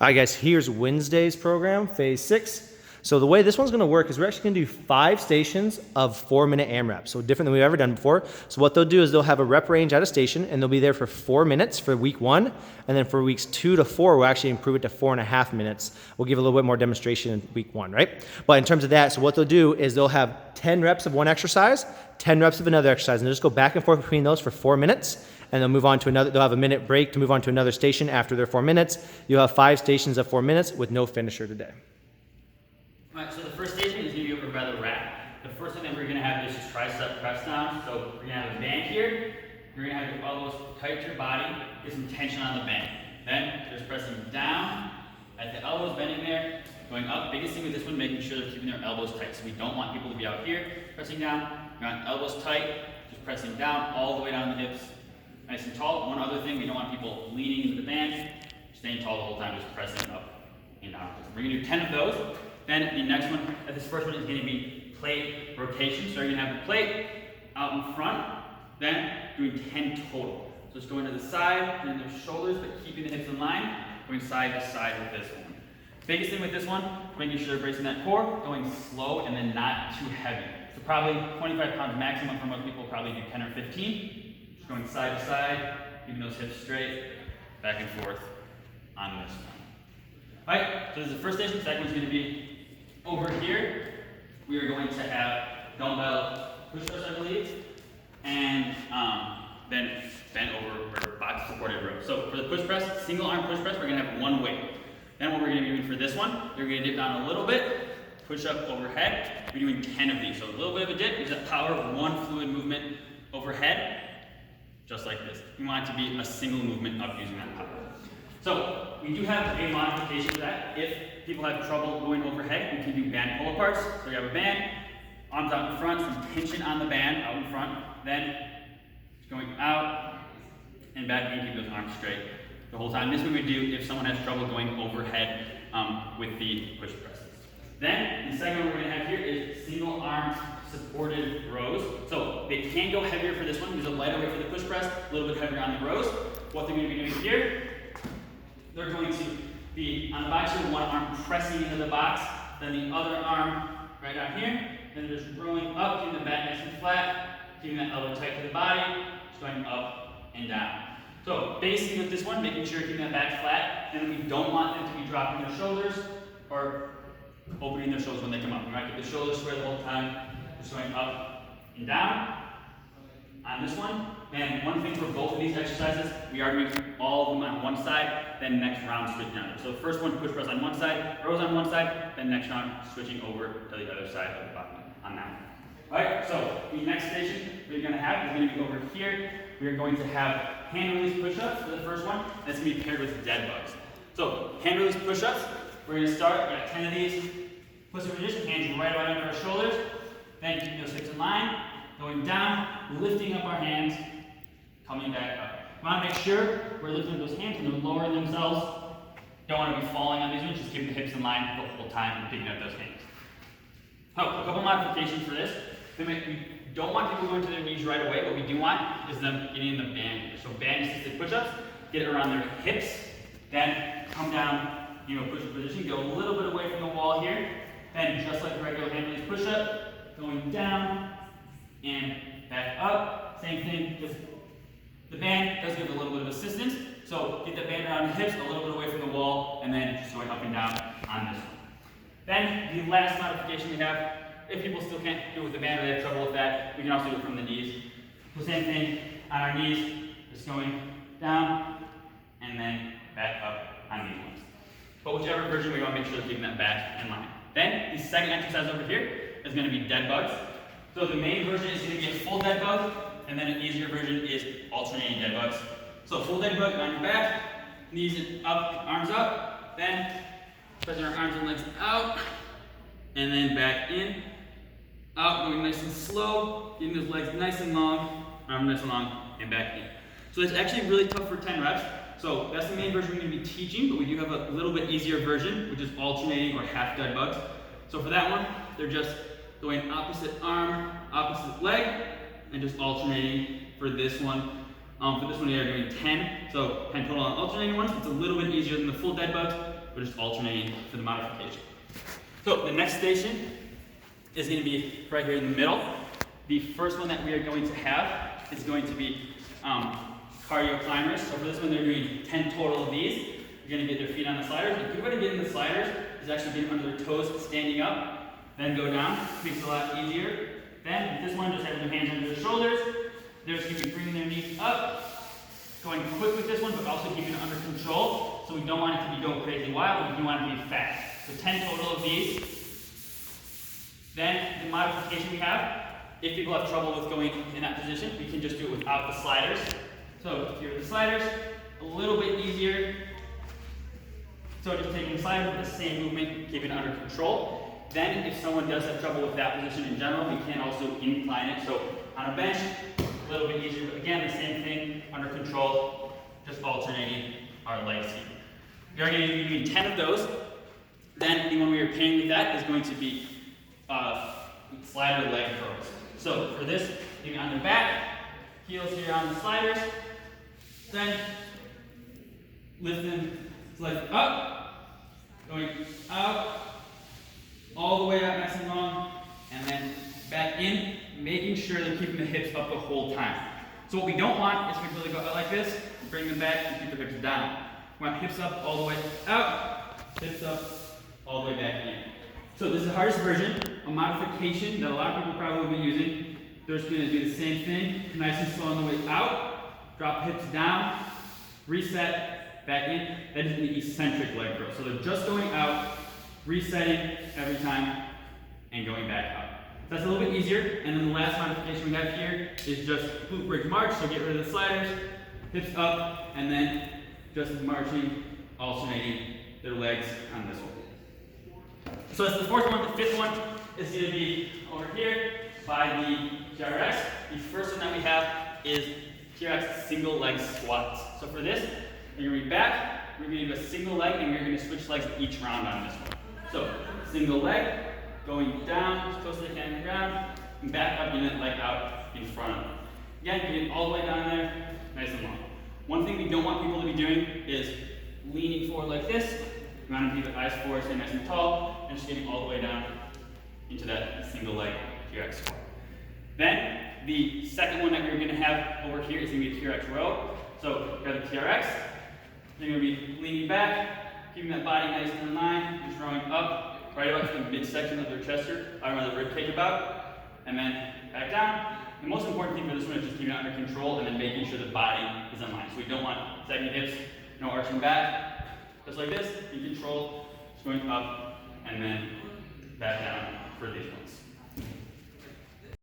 All right, guys, here's Wednesday's program, phase 6. So the way this one's gonna work is we're actually gonna do 5 stations of 4-minute AMRAP. So different than we've ever done before. So what they'll do is they'll have a rep range at a station and they'll be there for 4 minutes for week 1. And then for weeks 2 to 4, we'll actually improve it to 4.5 minutes. We'll give a little bit more demonstration in week 1, right? But in terms of that, so what they'll do is they'll have 10 reps of one exercise, 10 reps of another exercise, and they'll just go back and forth between those for 4 minutes. And they'll move on to another, they'll have a minute break to move on to another station after their 4 minutes. You'll have 5 stations of 4 minutes with no finisher today. All right, so the first station is going to be over by the rack. The first thing that we're going to have is tricep press down. So we're going to have a band here. You're going to have your elbows tight to your body, get some tension on the band. Then just pressing down at the elbows, bending there, going up. Biggest thing with this one, making sure they're keeping their elbows tight. So we don't want people to be out here pressing down. You want elbows tight, just pressing down all the way down the hips. Nice and tall. One other thing, we don't want people leaning into the band, staying tall the whole time, just pressing up and down. We're going to do 10 of those. Then the next one, this first one is going to be plate rotation. So you're going to have the plate out in front, then doing 10 total. So just going to the side, and their shoulders, but keeping the hips in line, going side to side with this one. Biggest thing with this one, making sure they're bracing that core, going slow and then not too heavy. So probably 25 pounds maximum for most people, probably do 10 or 15. Just going side to side, keeping those hips straight, back and forth on this one. All right, so this is the first station. The second one's going to be over here. We are going to have dumbbell push-ups, I believe, and then bent over or box supported row. So for the push press, single arm push press, we're going to have one weight. Then what we're going to be doing for this one, you're going to dip down a little bit, push up overhead. We're doing 10 of these. So a little bit of a dip, use that power of one fluid movement overhead, just like this. You want it to be a single movement up using that power. So we do have a modification to that. If people have trouble going overhead, we can do band pull aparts. So you have a band, arms out in front, some tension on the band out in front, then going out and back and keep those arms straight the whole time. This is what we do if someone has trouble going overhead with the push presses. Then the second one we're going to have here is single arm supported rows. So they can go heavier for this one, use a lighter weight for the push press, a little bit heavier on the rows. What they're going to be doing here, they're going to be on the box here, one arm pressing into the box, then the other arm right down here, then just rowing up, keeping the back nice and flat, keeping that elbow tight to the body, just going up and down. So basically with this one, making sure you're keeping that back flat, and we don't want them to be dropping their shoulders or opening their shoulders when they come up. You might keep the shoulders square the whole time, just going up and down on this one. And one thing for both of these exercises, we are doing all of them on one side, then next round switching on. So the first one, push press on one side, rows on one side, then next round switching over to the other side of the body on that one. All right, so the next station we're going to have is going to be over here. We're going to have hand release push-ups for the first one. That's going to be paired with dead bugs. So hand release push-ups, we're going to start, we got 10 of these. Push-up position, hands right under our shoulders. Then keep those hips in line, going down, lifting up our hands, coming back up. We want to make sure we're lifting those hands and they're lowering themselves. Don't want to be falling on these ones, just keep the hips in line the whole time and picking up those hands. Oh, a couple modifications for this. We don't want people going to their knees right away. What we do want is them getting in the band. So band assisted push-ups, get it around their hips, then come down, push-up position, go a little bit away from the wall here, then just like a regular hand release push-up, going down and back up. Same thing, just the band does give a little bit of assistance. So get the band around the hips, a little bit away from the wall, and then just going up and down on this one. Then the last modification we have, if people still can't do it with the band or they have trouble with that, we can also do it from the knees. The same thing on our knees, just going down and then back up on these ones. But whichever version, we want to make sure we're keeping that back in line. Then the second exercise over here is going to be dead bugs. So the main version is going to be a full dead bug, and then an easier version is alternating dead bugs. So full dead bug on your back, knees up, arms up, then pressing our arms and legs out, and then back in, out, going nice and slow, getting those legs nice and long, arms nice and long, and back in. So it's actually really tough for 10 reps. So that's the main version we're going to be teaching, but we do have a little bit easier version, which is alternating or half dead bugs. So for that one, they're just going opposite arm, opposite leg, and just alternating for this one. For this one, we are doing 10. So 10 total on alternating ones. It's a little bit easier than the full dead bugs, we're just alternating for the modification. So the next station is going to be right here in the middle. The first one that we are going to have is going to be cardio climbers. So for this one, they're doing 10 total of these. You're going to get their feet on the sliders. A good way to get in the sliders is actually getting under their toes, standing up, then go down. Makes it a lot easier. Then with this one, just having their hands under their shoulders. They're just going to be bringing their knees up, going quick with this one, but also keeping it under control. So we don't want it to be going crazy wild, we do want it to be fast. So 10 total of these. Then the modification we have, if people have trouble with going in that position, we can just do it without the sliders. So here are the sliders, a little bit easier. So just taking the sliders with the same movement, keeping it under control. Then if someone does have trouble with that position in general, we can also incline it. So on a bench, a little bit easier, but again, the same thing, under control, just alternating our legs here. We are going to be doing 10 of those. Then the one we are pairing with that is going to be slider leg curls. So for this, getting on the back, heels here on the sliders, then lifting leg up, going out, all the way up nice and long, and then back in, making sure they're keeping the hips up the whole time. So what we don't want is for people to go out like this, bring them back, and keep their hips down. We want hips up all the way out, hips up all the way back in. So this is the hardest version, a modification that a lot of people probably will be using. They're just going to do the same thing, nice and slow on the way out, drop hips down, reset, back in. That is the eccentric leg curl. So they're just going out, resetting every time, and going back up. That's a little bit easier. And then the last modification we have here is just glute bridge march. So get rid of the sliders, hips up, and then just marching, alternating their legs on this one. So that's the fourth one. The fifth one is going to be over here by the TRX. The first one that we have is TRX Single Leg Squat. So for this, you're going to be back, we're going to do a single leg, and we're going to switch legs each round on this one. So single leg, going down, as close as they can to the ground, and back up, and then leg out in front of them. Again, getting all the way down there, nice and long. One thing we don't want people to be doing is leaning forward like this. We want to keep the eyes forward, stay nice and tall, and just getting all the way down into that single leg TRX squat. Then, the second one that we're going to have over here is going to be a TRX row. So, you have the TRX, you're going to be leaning back, keeping that body nice and in line, just rowing up, right about to the midsection of their chest here, right where the rib cage about, and then back down. The most important thing for this one is just keeping it under control and then making sure the body is in line. So we don't want sagging hips, no arching back, just like this, in control, just going up and then back down.